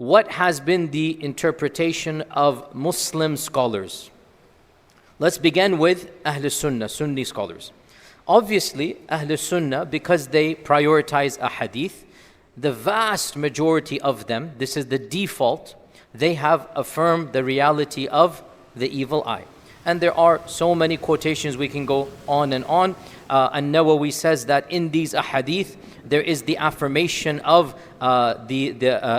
what has been the interpretation of Muslim scholars? Let's begin with Ahl Sunnah, Sunni scholars. Obviously, Ahl Sunnah, because they prioritize a hadith, the vast majority of them, this is the default, they have affirmed the reality of the evil eye. And there are so many quotations, we can go on and on. An-Nawawi says that in these ahadith, there is the affirmation of the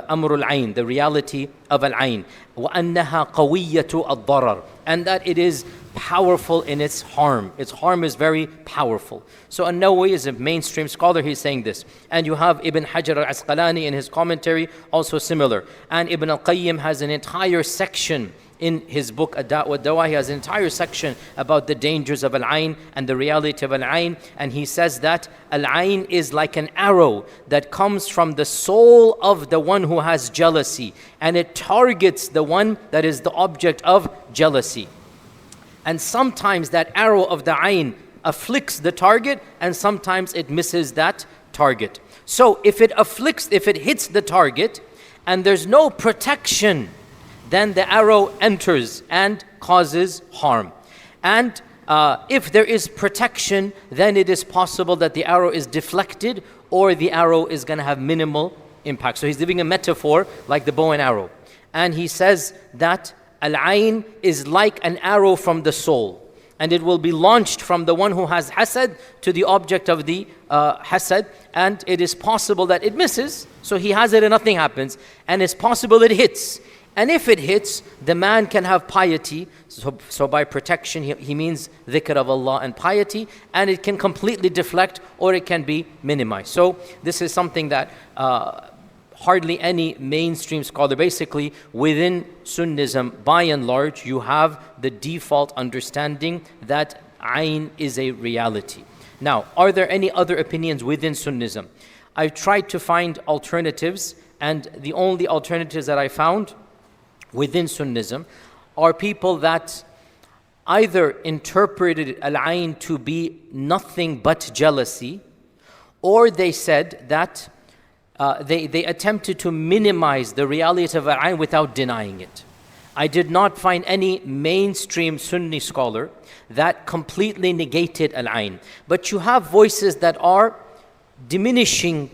Amrul Ayn, the reality of Al-Ayn. وَأَنَّهَا قَوِيَّةُ الضَّرَرِ, and that it is powerful in its harm. Its harm is very powerful. So An-Nawawi is a mainstream scholar, he's saying this. And you have Ibn Hajar al-Asqalani in his commentary, also similar. And Ibn al-Qayyim has an entire section in his book Ad-Da' wa Dawa. He has an entire section about the dangers of Al-Ayn and the reality of Al-Ayn. And he says that Al-Ayn is like an arrow that comes from the soul of the one who has jealousy, and it targets the one that is the object of jealousy. And sometimes that arrow of the Ayn afflicts the target, and sometimes it misses that target. So if it hits the target and there's no protection, then the arrow enters and causes harm. And if there is protection, then it is possible that the arrow is deflected or the arrow is going to have minimal impact. So he's giving a metaphor like the bow and arrow. And he says that Al-Ayn is like an arrow from the soul, and it will be launched from the one who has Hasad to the object of the Hasad, and it is possible that it misses, so he has it and nothing happens, and it's possible it hits. And if it hits, the man can have piety, so by protection he means dhikr of Allah and piety, and it can completely deflect or it can be minimized. So this is something that hardly any mainstream scholar, basically within Sunnism, by and large, you have the default understanding that Ayn is a reality. Now, are there any other opinions within Sunnism? I've tried to find alternatives, and the only alternatives that I found within Sunnism are people that either interpreted Al-Ayn to be nothing but jealousy, or they said that they attempted to minimize the reality of Al-Ayn without denying it. I did not find any mainstream Sunni scholar that completely negated Al-Ayn. But you have voices that are diminishing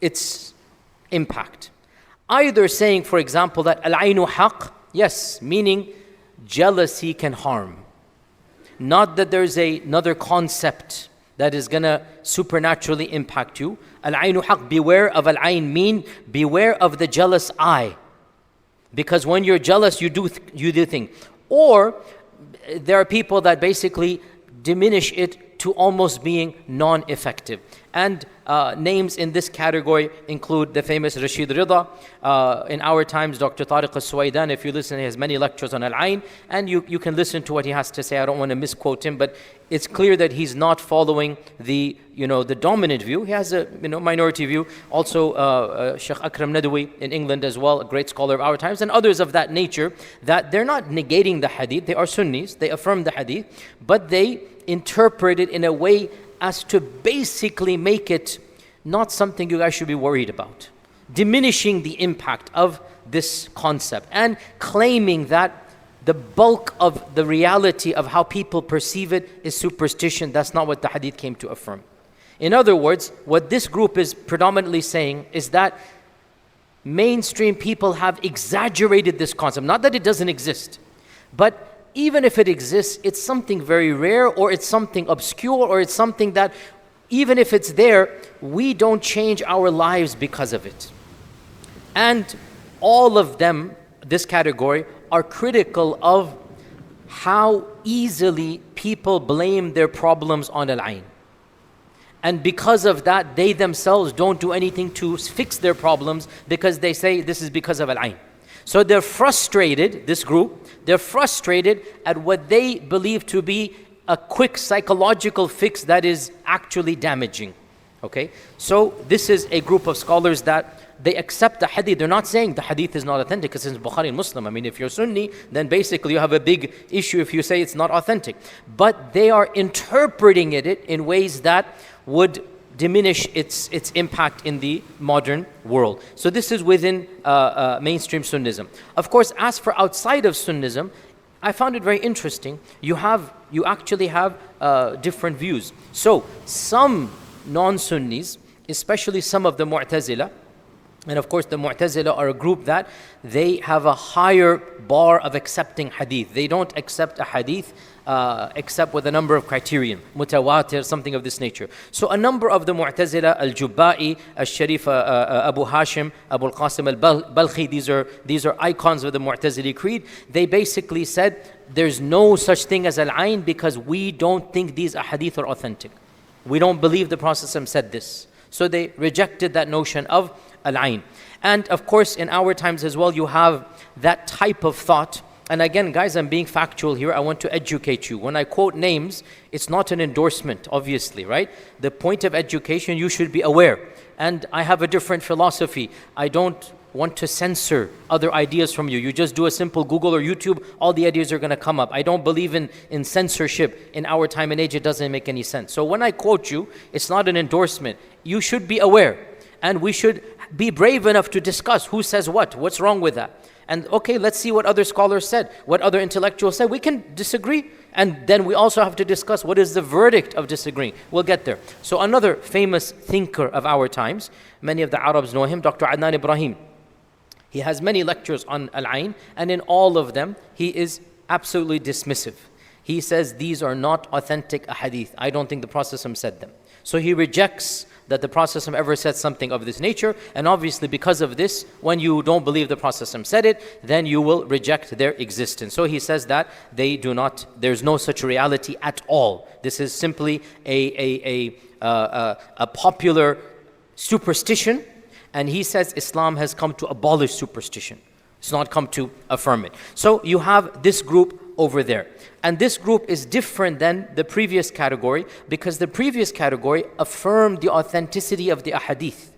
its impact. Either saying, for example, that Al-Aynu haq, yes, meaning jealousy can harm. Not that there's another concept that is going to supernaturally impact you. Al-Aynu haq, beware of Al-Ayn, mean beware of the jealous eye. Because when you're jealous, you do think. Or there are people that basically diminish it to almost being non-effective. And names in this category include the famous Rashid Rida. In our times, Dr. Tariq al-Suwaidan, if you listen, he has many lectures on Al-Ayn, and you can listen to what he has to say. I don't want to misquote him, but it's clear that he's not following the dominant view. He has a minority view. Also, Sheikh Akram Nadawi in England as well, a great scholar of our times, and others of that nature, that they're not negating the hadith. They are Sunnis, they affirm the hadith, but they interpret it in a way as to basically make it not something you guys should be worried about, diminishing the impact of this concept and claiming that the bulk of the reality of how people perceive it is superstition. That's not what the hadith came to affirm. In other words, what this group is predominantly saying is that mainstream people have exaggerated this concept. Not that it doesn't exist, but even if it exists, it's something very rare, or it's something obscure, or it's something that even if it's there, we don't change our lives because of it. And all of them, this category, are critical of how easily people blame their problems on Al-Ayn. And because of that, they themselves don't do anything to fix their problems because they say this is because of Al-Ayn. So they're frustrated, this group, they're frustrated at what they believe to be a quick psychological fix that is actually damaging. Okay? So this is a group of scholars that they accept the hadith. They're not saying the hadith is not authentic because it's Bukhari and Muslim. I mean, if you're Sunni, then basically you have a big issue if you say it's not authentic. But they are interpreting it in ways that would diminish its impact in the modern world. So this is within mainstream Sunnism. Of course, as for outside of Sunnism, I found it very interesting. You actually have different views. So some non-Sunnis, especially some of the Mu'tazila, and of course the Mu'tazila are a group that they have a higher bar of accepting hadith. They don't accept a hadith except with a number of criterion, mutawatir, something of this nature. So a number of the Mu'tazila, Al-Jubba'i, Al-Sharif, Abu Hashim, Abu Al-Qasim Al-Balkhi, these are icons of the Mu'tazili creed. They basically said there's no such thing as Al-Ain because we don't think these ahadith are authentic. We don't believe the Prophet said this. So they rejected that notion of Al-Ain. And of course in our times as well you have that type of thought. And again, guys, I'm being factual here. I want to educate you. When I quote names, it's not an endorsement, obviously, right? The point of education, you should be aware. And I have a different philosophy. I don't want to censor other ideas from you. You just do a simple Google or YouTube, all the ideas are going to come up. I don't believe in censorship. In our time and age, it doesn't make any sense. So when I quote you, it's not an endorsement. You should be aware. And we should be brave enough to discuss who says what's wrong with that. And okay, let's see what other scholars said, what other intellectuals said. We can disagree, and then we also have to discuss what is the verdict of disagreeing. We'll get there. So another famous thinker of our times, many of the Arabs know him, Dr. Adnan Ibrahim. He has many lectures on Al-Ain, and in all of them, he is absolutely dismissive. He says these are not authentic ahadith. I don't think the Prophet said them. So he rejects that the Prophet ever said something of this nature, and obviously because of this, when you don't believe the Prophet said it, then you will reject their existence. So he says that there's no such reality at all. This is simply a popular superstition, and he says Islam has come to abolish superstition. It's not come to affirm it. So you have this group over there. And this group is different than the previous category because the previous category affirmed the authenticity of the ahadith.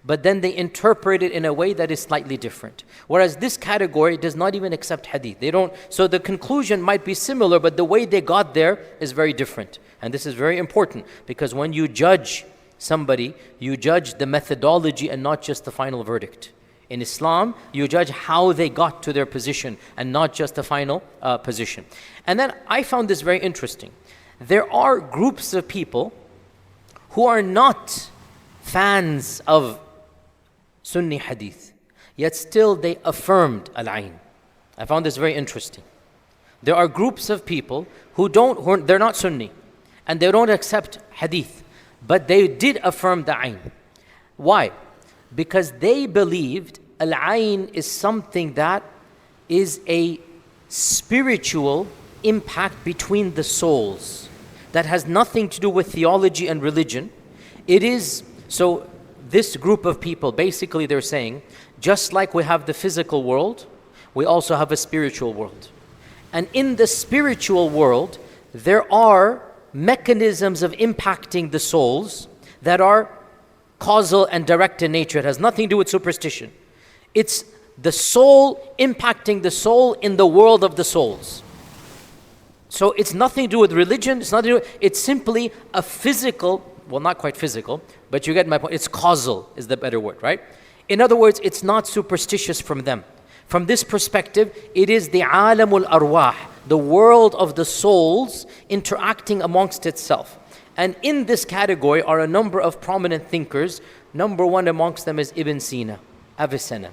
But then they interpret it in a way that is slightly different. Whereas this category does not even accept hadith. So the conclusion might be similar, but the way they got there is very different. And this is very important because when you judge somebody, you judge the methodology and not just the final verdict. In Islam, you judge how they got to their position and not just the final position. And then I found this very interesting. There are groups of people who are not fans of Sunni hadith, yet still they affirmed Al-Ain. I found this very interesting. There are groups of people they're not Sunni and they don't accept hadith, but they did affirm the Ain. Why? Because they believed Al-Ain is something that is a spiritual impact between the souls that has nothing to do with theology and religion. So this group of people, basically they're saying, just like we have the physical world, we also have a spiritual world. And in the spiritual world, there are mechanisms of impacting the souls that are causal and direct in nature. It has nothing to do with superstition. It's the soul impacting the soul in the world of the souls. So it's nothing to do with religion. It's simply a physical, well, not quite physical, but you get my point. It's causal is the better word, right? In other words, it's not superstitious from them. From this perspective, it is the alamul arwah, the world of the souls interacting amongst itself. And in this category are a number of prominent thinkers. Number one amongst them is Ibn Sina, Avicenna.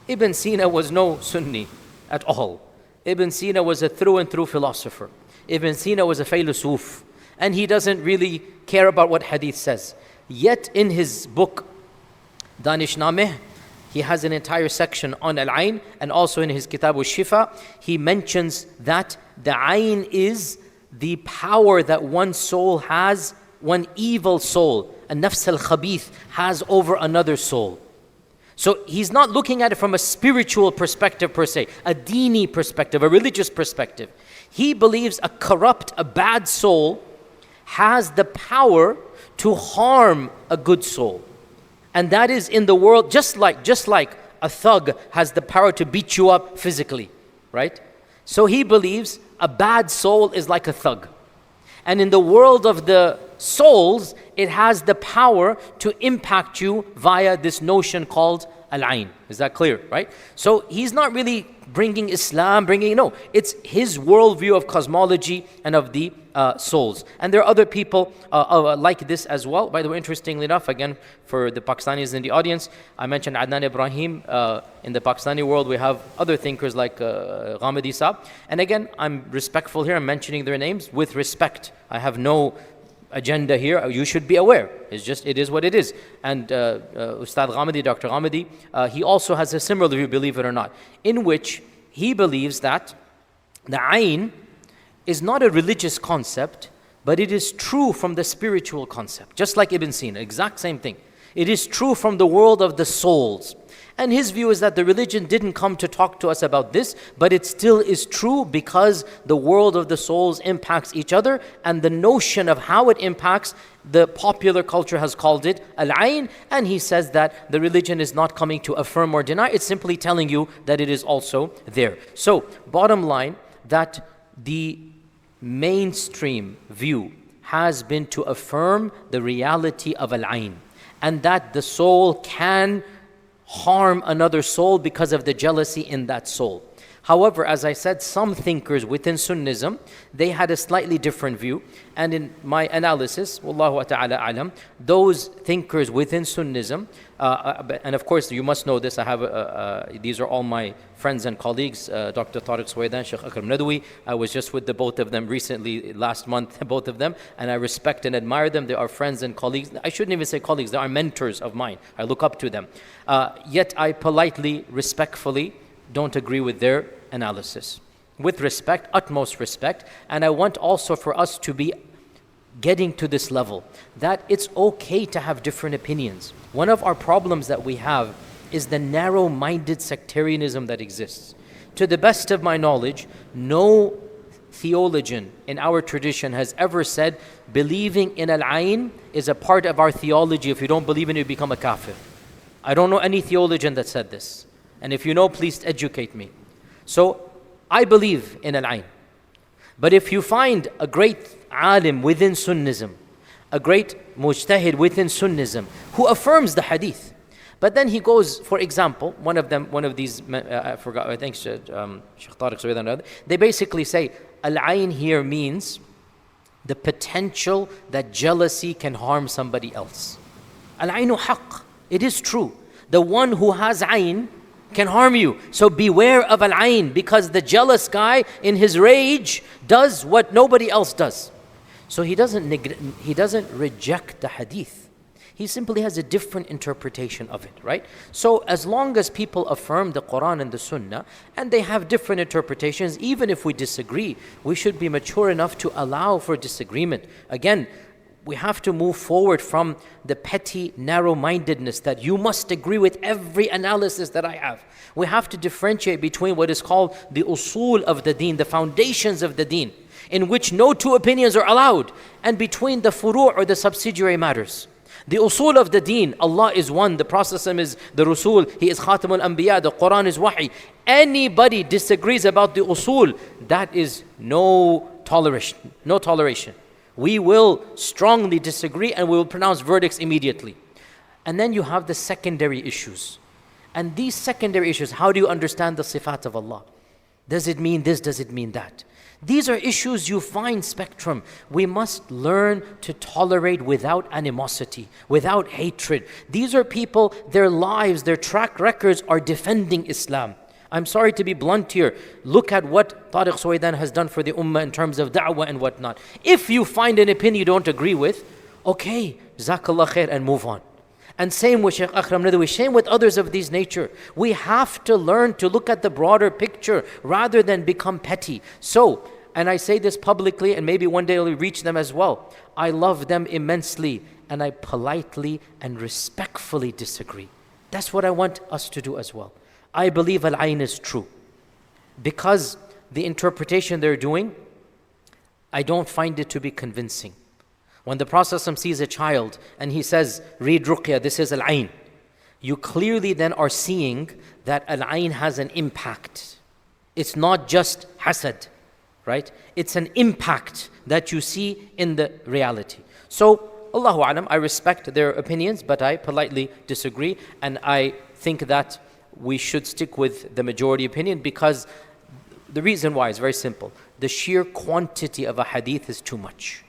Ibn Sina was no Sunni at all. Ibn Sina was a through and through philosopher. Ibn Sina was a philosopher, and he doesn't really care about what hadith says. Yet in his book, Danishnameh, he has an entire section on Al-Ain, and also in his Kitab al-Shifa, he mentions that the Ain is the power that one soul has, one evil soul, a nafs al-khabith, has over another soul. So he's not looking at it from a spiritual perspective per se, a dini perspective, a religious perspective. He believes a corrupt, a bad soul has the power to harm a good soul. And that is in the world, just like a thug has the power to beat you up physically, right? So he believes a bad soul is like a thug. And in the world of the souls, it has the power to impact you via this notion called al-ayn. Is that clear, right? So he's not really bringing Islam, no, it's his worldview of cosmology and of the souls. And there are other people like this as well. By the way, interestingly enough, again, for the Pakistanis in the audience, I mentioned Adnan Ibrahim. In the Pakistani world, we have other thinkers like Ghamidi Saab. And again, I'm respectful here. I'm mentioning their names with respect. I have no agenda here. You should be aware. It is what it is. And Ustad Ghamidi, Dr. Ghamidi, he also has a similar view, believe it or not, in which he believes that the ayn is not a religious concept, but it is true from the spiritual concept. Just like Ibn Sina, exact same thing. It is true from the world of the souls. And his view is that the religion didn't come to talk to us about this, but it still is true because the world of the souls impacts each other, and the notion of how it impacts, the popular culture has called it al-ayn, and he says that the religion is not coming to affirm or deny, it's simply telling you that it is also there. So, bottom line, that the mainstream view has been to affirm the reality of al-ayn, and that the soul can harm another soul because of the jealousy in that soul. However, as I said, some thinkers within Sunnism, they had a slightly different view. And in my analysis, Wallahu ta'ala alam, those thinkers within Sunnism, and of course you must know this, I have these are all my friends and colleagues, Dr. Tariq Suwaidan, Sheikh Akram Nadwi. I was just with the both of them recently, last month, both of them, and I respect and admire them. They are friends and colleagues. I shouldn't even say colleagues, they are mentors of mine. I look up to them. Yet I politely, respectfully, don't agree with their analysis. With respect, utmost respect, and I want also for us to be getting to this level, that it's okay to have different opinions. One of our problems that we have is the narrow-minded sectarianism that exists. To the best of my knowledge, no theologian in our tradition has ever said, believing in al-ayn is a part of our theology. If you don't believe in it, you become a kafir. I don't know any theologian that said this. And if you know, please educate me. So, I believe in al-ayn. But if you find a great alim within Sunnism, a great mujtahid within Sunnism, who affirms the hadith, but then he goes, for example, one of these, I forgot, I think Sheikh Tariq Suwaidan, they basically say, al-ayn here means the potential that jealousy can harm somebody else. Al-aynu haqq, it is true. The one who has ayn can harm you. So beware of al-ayn, because the jealous guy in his rage does what nobody else does. So he doesn't reject the hadith. He simply has a different interpretation of it, right? So as long as people affirm the Quran and the Sunnah, and they have different interpretations, even if we disagree, we should be mature enough to allow for disagreement. Again, we have to move forward from the petty narrow-mindedness that you must agree with every analysis that I have. We have to differentiate between what is called the usul of the deen, the foundations of the deen, in which no two opinions are allowed, and between the furu' or the subsidiary matters. The usul of the deen, Allah is one, the Prophet is the Rasul, He is Khatamul Anbiya, the Quran is Wahi. Anybody disagrees about the usul, that is no toleration. We will strongly disagree and we will pronounce verdicts immediately. And then you have the secondary issues. And these secondary issues, how do you understand the sifat of Allah? Does it mean this? Does it mean that? These are issues you find spectrum. We must learn to tolerate without animosity, without hatred. These are people, their lives, their track records are defending Islam. I'm sorry to be blunt here. Look at what Tariq Suwaidan has done for the ummah in terms of da'wah and whatnot. If you find an opinion you don't agree with, okay, jazakallah khair, and move on. And same with Sheikh Akram Nadwi, same with others of this nature. We have to learn to look at the broader picture rather than become petty. So, and I say this publicly and maybe one day it'll reach them as well. I love them immensely and I politely and respectfully disagree. That's what I want us to do as well. I believe al-ayn is true. Because the interpretation they're doing, I don't find it to be convincing. When the Prophet sees a child and he says, read ruqya, this is al-ayn, you clearly then are seeing that al-ayn has an impact. It's not just hasad, right? It's an impact that you see in the reality. So, Allahu Alam, I respect their opinions, but I politely disagree, and I think that we should stick with the majority opinion, because the reason why is very simple. The sheer quantity of a hadith is too much.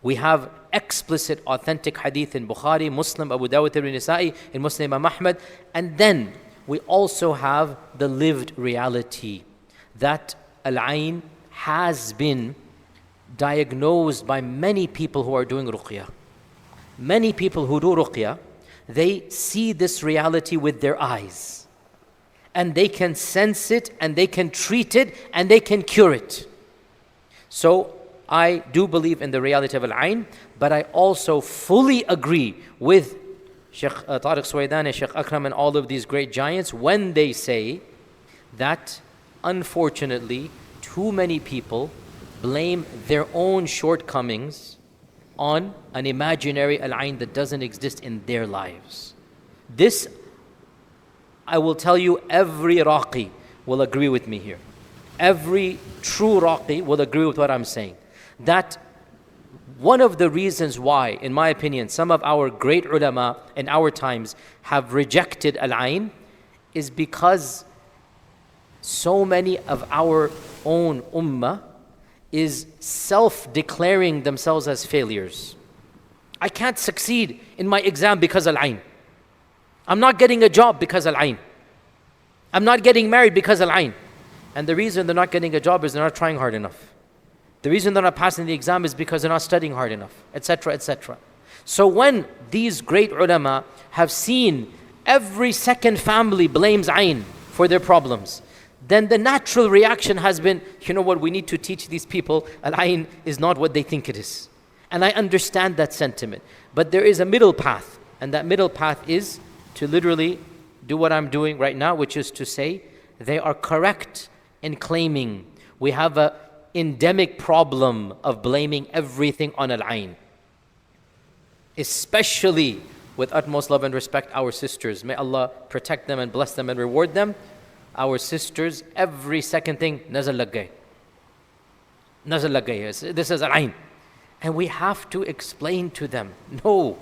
We have explicit, authentic hadith in Bukhari, Muslim, Abu Dawud, Ibn Nisa'i, in Muslim, Imam Ahmad, and then we also have the lived reality that al-ayn has been diagnosed by many people who are doing ruqyah. Many people who do ruqyah, they see this reality with their eyes. And they can sense it, and they can treat it, and they can cure it. So I do believe in the reality of al-ayn, but I also fully agree with Sheikh Tariq Suwaidan and Sheikh Akram and all of these great giants when they say that, unfortunately, too many people blame their own shortcomings on an imaginary al-ayn that doesn't exist in their lives. This, I will tell you, every raqi will agree with me here. Every true raqi will agree with what I'm saying. That one of the reasons why, in my opinion, some of our great ulama in our times have rejected al-ayn is because so many of our own ummah is self-declaring themselves as failures. I can't succeed in my exam because al-ayn. I'm not getting a job because al-ayn. I'm not getting married because al-ayn. And the reason they're not getting a job is they're not trying hard enough. The reason they're not passing the exam is because they're not studying hard enough, etc., etc. So when these great ulama have seen every second family blames ayn for their problems, then the natural reaction has been, you know what, we need to teach these people al-ayn is not what they think it is. And I understand that sentiment. But there is a middle path, and that middle path is to literally do what I'm doing right now, which is to say they are correct in claiming we have an endemic problem of blaming everything on al-ayn. Especially, with utmost love and respect, our sisters. May Allah protect them and bless them and reward them. Our sisters, every second thing, Nazar lag gaye. Nazar lag gaye. This is al-ayn. And we have to explain to them, no,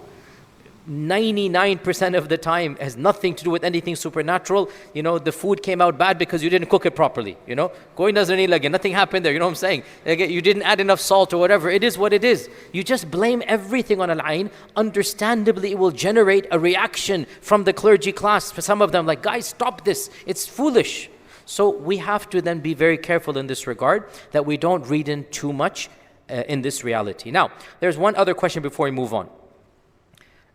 99% of the time has nothing to do with anything supernatural. You know, the food came out bad because you didn't cook it properly. You know, koi nazar nahi lage, nothing happened there. You know what I'm saying? You didn't add enough salt or whatever. It is what it is. You just blame everything on al-ayn. Understandably, it will generate a reaction from the clergy class. For some of them, like, guys, stop this. It's foolish. So we have to then be very careful in this regard that we don't read in too much in this reality. Now, there's one other question before we move on.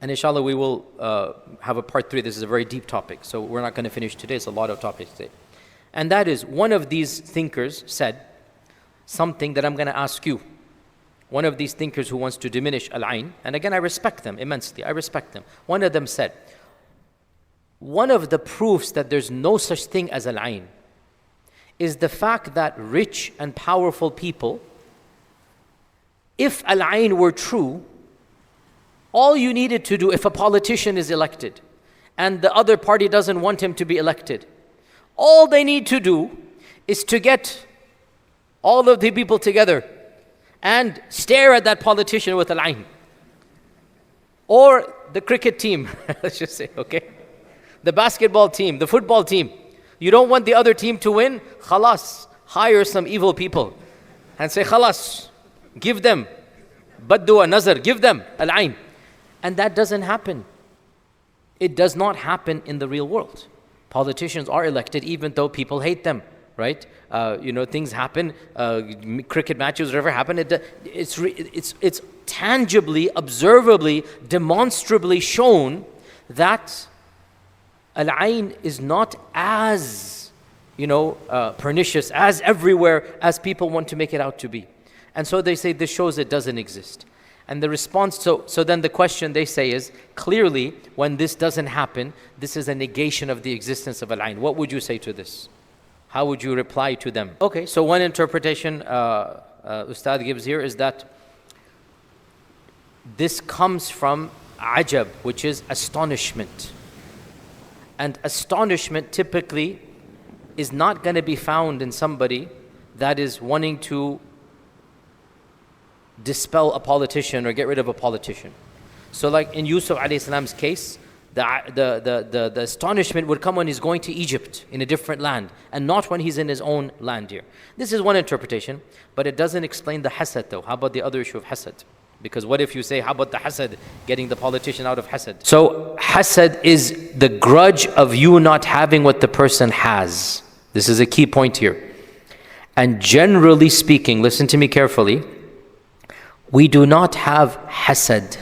And inshallah, we will have a part 3. This is a very deep topic, so we're not going to finish today. It's a lot of topics today. And that is, one of these thinkers said something that I'm going to ask you. One of these thinkers who wants to diminish al-ayn, and again, I respect them immensely. I respect them. One of them said, one of the proofs that there's no such thing as al-ayn is the fact that rich and powerful people, if al-ayn were true, all you needed to do, if a politician is elected and the other party doesn't want him to be elected, all they need to do is to get all of the people together and stare at that politician with al-ayn. Or the cricket team, let's just say, okay? The basketball team, the football team. You don't want the other team to win? Khalas, hire some evil people and say, khalas, give them baddua, nazar, give them al-ayn. And that doesn't happen. It does not happen in the real world. Politicians are elected even though people hate them, right? Things happen, cricket matches, whatever happen. It's tangibly, observably, demonstrably shown that al-ayn is not as, pernicious, as everywhere as people want to make it out to be. And so they say this shows it doesn't exist. And the response, so then the question they say is, clearly, when this doesn't happen, this is a negation of the existence of al-ayn. What would you say to this? How would you reply to them? Okay, so one interpretation Ustad gives here is that this comes from ajab, which is astonishment. And astonishment typically is not going to be found in somebody that is wanting to dispel a politician or get rid of a politician. So like in Yusuf alayhi salam's case, the astonishment would come when he's going to Egypt in a different land and not when he's in his own land here. This is one interpretation, but it doesn't explain the hasad though. How about the other issue of hasad? Because what if you say, how about the hasad, getting the politician out of hasad? So hasad is the grudge of you not having what the person has. This is a key point here. And generally speaking, listen to me carefully, we do not have hasad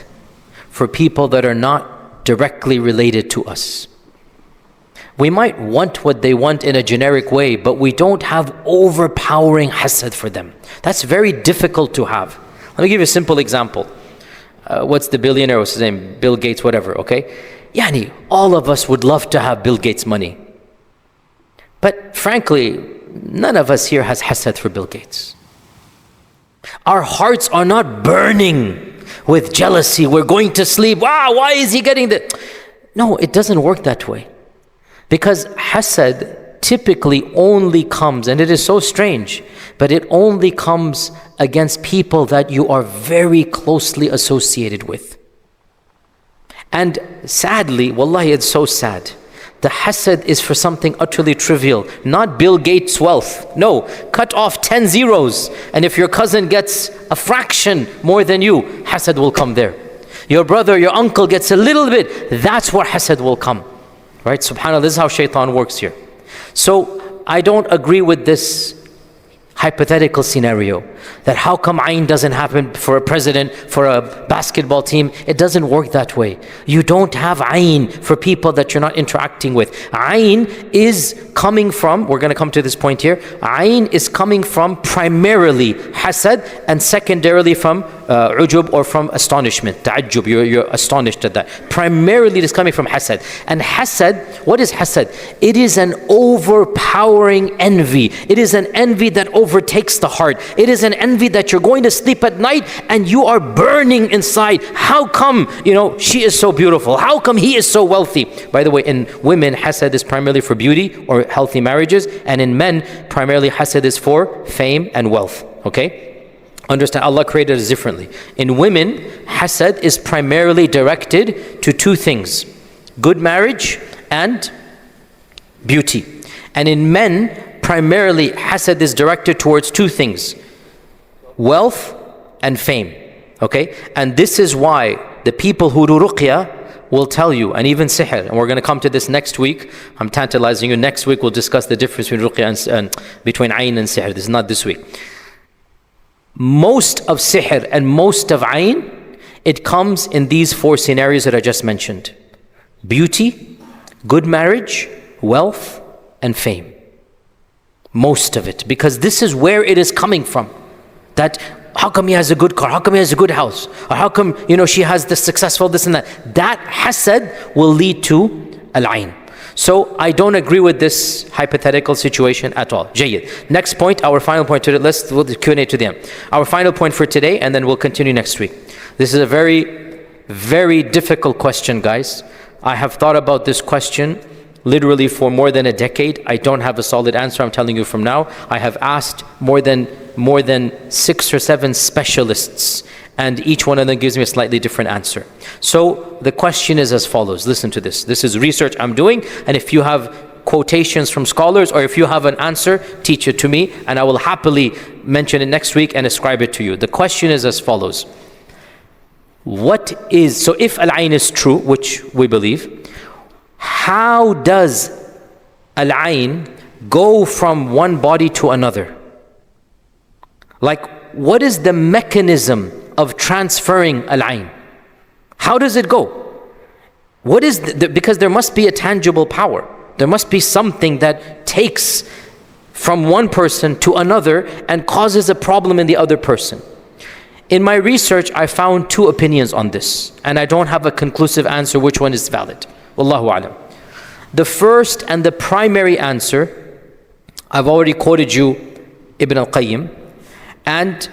for people that are not directly related to us. We might want what they want in a generic way, but we don't have overpowering hasad for them. That's very difficult to have. Let me give you a simple example. What's the billionaire, what's his name? Bill Gates, whatever, okay? Yani, all of us would love to have Bill Gates' money. But frankly, none of us here has hasad for Bill Gates. Our hearts are not burning with jealousy. We're going to sleep. Wow, why is he getting the... No, it doesn't work that way. Because hasad typically only comes, and it is so strange, but it only comes against people that you are very closely associated with. And sadly, wallahi, it's so sad. The hasad is for something utterly trivial, not Bill Gates' wealth. No, cut off 10 zeros, and if your cousin gets a fraction more than you, hasad will come there. Your brother, your uncle gets a little bit, that's where hasad will come. Right? SubhanAllah, this is how shaitan works here. So I don't agree with this hypothetical scenario that how come ayn doesn't happen for a president, for a basketball team. It doesn't work that way. You don't have ayn for people that you're not interacting with. Ayn is coming from, we're going to come to this point here, ayn is coming from primarily hasad and secondarily from ujub or from astonishment, ta'ajjub, you're astonished at that. Primarily it is coming from hasad. And hasad, what is hasad? It is an overpowering envy. It is an envy that overtakes the heart. It is an envy that you're going to sleep at night and you are burning inside. How come, she is so beautiful? How come he is so wealthy? By the way, in women, hasad is primarily for beauty or healthy marriages, and in men, primarily hasad is for fame and wealth. Okay? Understand, Allah created us differently. In women, hasad is primarily directed to two things: good marriage and beauty. And in men, primarily hasad is directed towards two things: wealth and fame. Okay? And this is why the people who do ruqya will tell you, and even sihr, and we're going to come to this next week. I'm tantalizing you. Next week we'll discuss the difference between ruqya and between ayn and sihr. This is not this week. Most of sihr and most of ayn, it comes in these four scenarios that I just mentioned: beauty, good marriage, wealth, and fame. Most of it, because this is where it is coming from. That how come he has a good car? How come he has a good house? Or how come, she has this successful, this and that? That hasad will lead to al-ayn. So I don't agree with this hypothetical situation at all. Jayyid. Next point, our final point today. Let's do the Q&A to the end. Our final point for today, and then we'll continue next week. This is a very, very difficult question, guys. I have thought about this question literally for more than a decade. I don't have a solid answer, I'm telling you from now. I have asked more than 6 or 7 specialists, and each one of them gives me a slightly different answer. So the question is as follows. Listen to this. This is research I'm doing, and if you have quotations from scholars or if you have an answer, teach it to me, and I will happily mention it next week and ascribe it to you. The question is as follows. So if al-ayn is true, which we believe, how does al-ayn go from one body to another? Like, what is the mechanism of transferring al-ayn? How does it go? What is because there must be a tangible power. There must be something that takes from one person to another and causes a problem in the other person. In my research, I found 2 opinions on this, and I don't have a conclusive answer which one is valid. Wallahu a'lam. The first and the primary answer, I've already quoted you Ibn al-Qayyim, and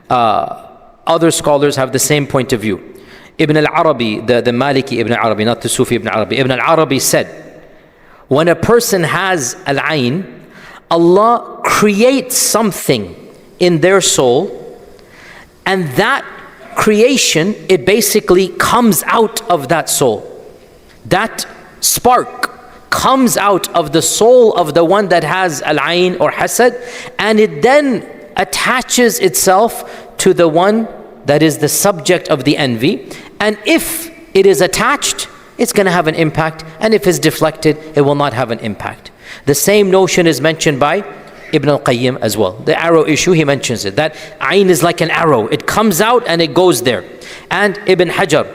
other scholars have the same point of view. Ibn al-Arabi, the Maliki Ibn al-Arabi, not the Sufi Ibn al-Arabi. Ibn al-Arabi said, when a person has al-ayn, Allah creates something in their soul, And that creation, it basically comes out of that soul. That spark comes out of the soul of the one that has al-ayn or hasad, and it then attaches itself to the one that is the subject of the envy. And if it is attached, it's going to have an impact, and if it's deflected, it will not have an impact. The same notion is mentioned by Ibn al-Qayyim as well. The arrow issue, he mentions it, that ayn is like an arrow. It comes out and it goes there. And Ibn Hajar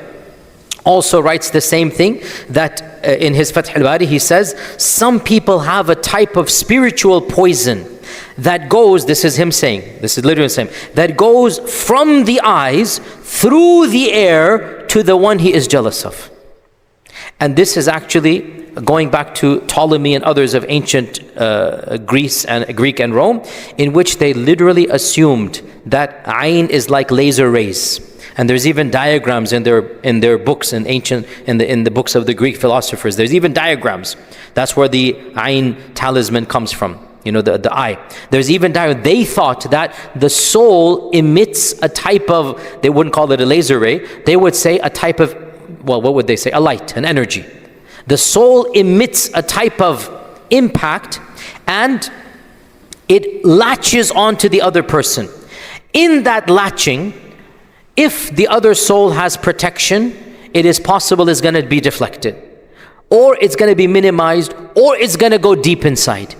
also writes the same thing, that in his Fath al-Bari, he says, some people have a type of spiritual poison that goes, this is him saying, this is literally saying, that goes from the eyes through the air to the one he is jealous of. And this is actually going back to Ptolemy and others of ancient Greece and Greek and Rome, in which they literally assumed that ayn is like laser rays. And there's even diagrams in their books in the books of the Greek philosophers. There's even diagrams. That's where the ayn talisman comes from. The eye. There's even they thought that the soul emits a type of, they wouldn't call it a laser ray, they would say a type of, well, what would they say? A light, an energy. The soul emits a type of impact, and it latches onto the other person. In that latching, if the other soul has protection, it is possible it's going to be deflected, or it's going to be minimized, or it's going to go deep inside.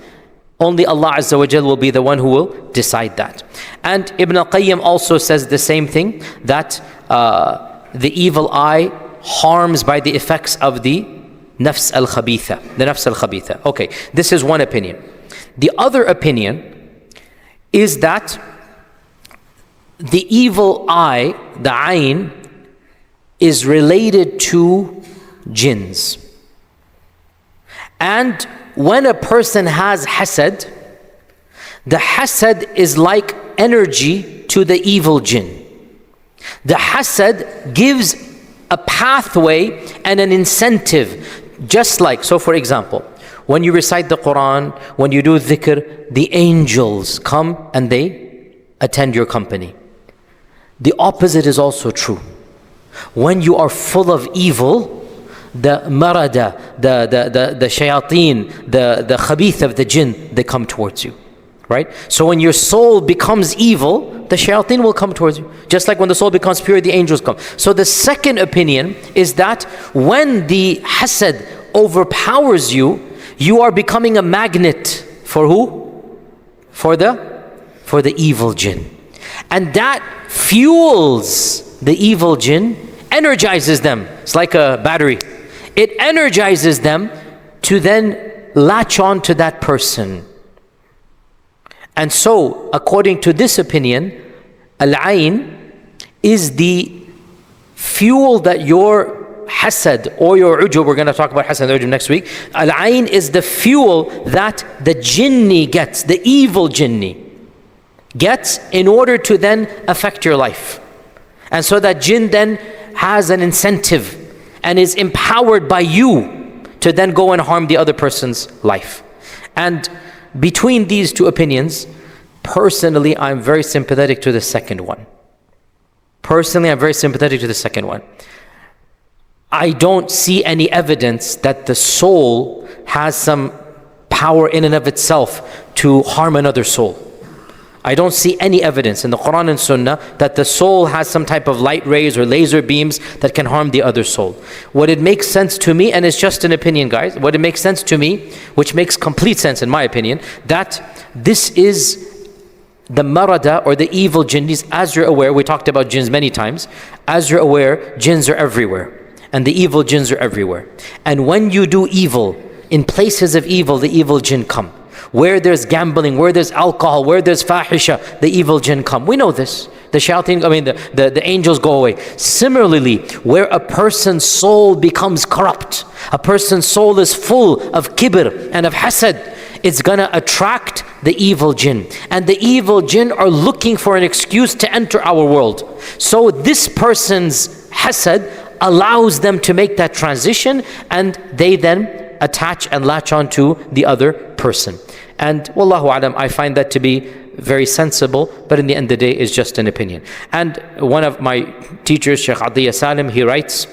Only Allah Azza wa Jal will be the one who will decide that. And Ibn al-Qayyim also says the same thing, that the evil eye harms by the effects of the nafs al-khabitha. Okay, this is one opinion. The other opinion is that the evil eye, the ayn, is related to jinns. And when a person has hasad, the hasad is like energy to the evil jinn. The hasad gives a pathway and an incentive. Just like, so for example, when you recite the Quran, when you do dhikr, the angels come and they attend your company. The opposite is also true. When you are full of evil, the marada, the shayateen, the khabith of the jinn, they come towards you. Right? So when your soul becomes evil, the shayateen will come towards you. Just like when the soul becomes pure, the angels come. So the second opinion is that when the hasad overpowers you, you are becoming a magnet for who? For the evil jinn. And that fuels the evil jinn, energizes them. It's like a battery. It energizes them to then latch on to that person. And so, according to this opinion, al-ayn is the fuel that your hasad or your ujub, we're going to talk about hasad and ujub next week. Al-ayn is the fuel that the jinni gets, the evil jinni gets, in order to then affect your life. And so that jinn then has an incentive and is empowered by you to then go and harm the other person's life. And between these two opinions, personally, I'm very sympathetic to the second one. I don't see any evidence that the soul has some power in and of itself to harm another soul. I don't see any evidence in the Quran and Sunnah that the soul has some type of light rays or laser beams that can harm the other soul. What it makes sense to me, and it's just an opinion, guys, what it makes sense to me, which makes complete sense in my opinion, that this is the marada or the evil jinnis. As you're aware, we talked about jinns many times. As you're aware, jinns are everywhere. And the evil jinns are everywhere. And when you do evil, in places of evil, the evil jinn come. Where there's gambling, where there's alcohol, where there's fahisha, the evil jinn come. We know this. The shayateen, the angels go away. Similarly, where a person's soul becomes corrupt, a person's soul is full of kibr and of hasad, it's gonna attract the evil jinn. And the evil jinn are looking for an excuse to enter our world. So this person's hasad allows them to make that transition, and they then attach and latch on to the other person. And wallahu alam, I find that to be very sensible, but in the end of the day is just an opinion. And one of my teachers, Shaykh Adiyah Salim, he writes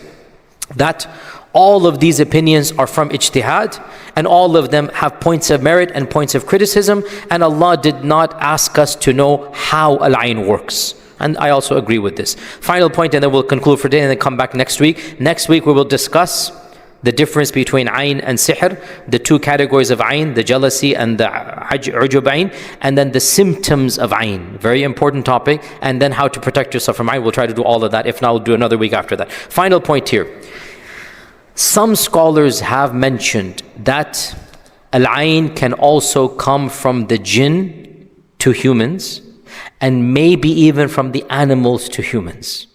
that all of these opinions are from ijtihad, and all of them have points of merit and points of criticism, and Allah did not ask us to know how al-ayn works. And I also agree with this. Final point, and then we'll conclude for today and then come back next week. Next week we will discuss the difference between ayn and sihr, the two categories of ayn, the jealousy and the ujub ayn, and then the symptoms of ayn. Very important topic. And then how to protect yourself from ayn. We'll try to do all of that. If not, we'll do another week after that. Final point here. Some scholars have mentioned that al-ayn can also come from the jinn to humans, and maybe even from the animals to humans.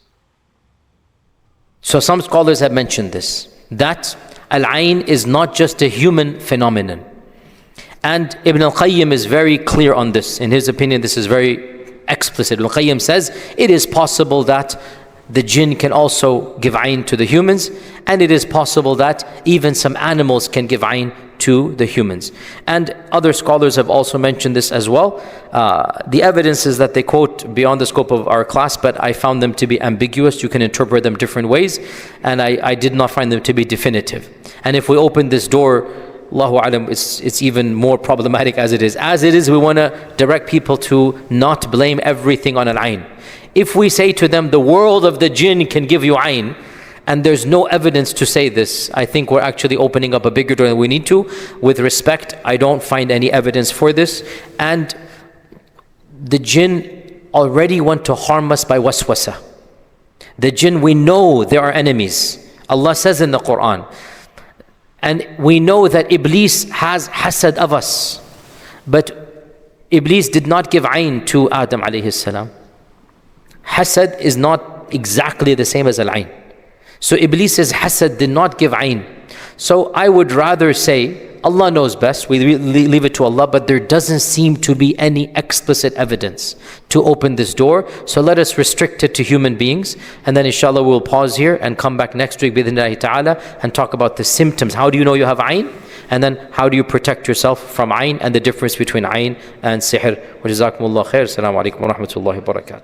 So some scholars have mentioned this, that al-ayn is not just a human phenomenon. And Ibn al-Qayyim is very clear on this. In his opinion, this is very explicit. Ibn al-Qayyim says it is possible that the jinn can also give ayn to the humans, and it is possible that even some animals can give ayn to the humans. And other scholars have also mentioned this as well. The evidences that they quote beyond the scope of our class, but I found them to be ambiguous. You can interpret them different ways, and I did not find them to be definitive. And if we open this door, Allahu Alam, it's even more problematic as it is. As it is, we want to direct people to not blame everything on al-ayn. If we say to them, the world of the jinn can give you ayn, and there's no evidence to say this, I think we're actually opening up a bigger door than we need to. With respect, I don't find any evidence for this. And the jinn already want to harm us by waswasa. The jinn, we know they are enemies. Allah says in the Quran. And we know that Iblis has hasad of us. But Iblis did not give ayn to Adam alayhi salam. Hasad is not exactly the same as al-ayn. So Iblis's hasad did not give ayn. So I would rather say, Allah knows best, we leave it to Allah, but there doesn't seem to be any explicit evidence to open this door. So let us restrict it to human beings. And then inshallah we'll pause here and come back next week bidhnillahi ta'ala and talk about the symptoms. How do you know you have ayn? And then how do you protect yourself from ayn and the difference between ayn and sihr. Wa jazakumullah khair. Assalamu alaikum wa rahmatullahi wa barakatuh.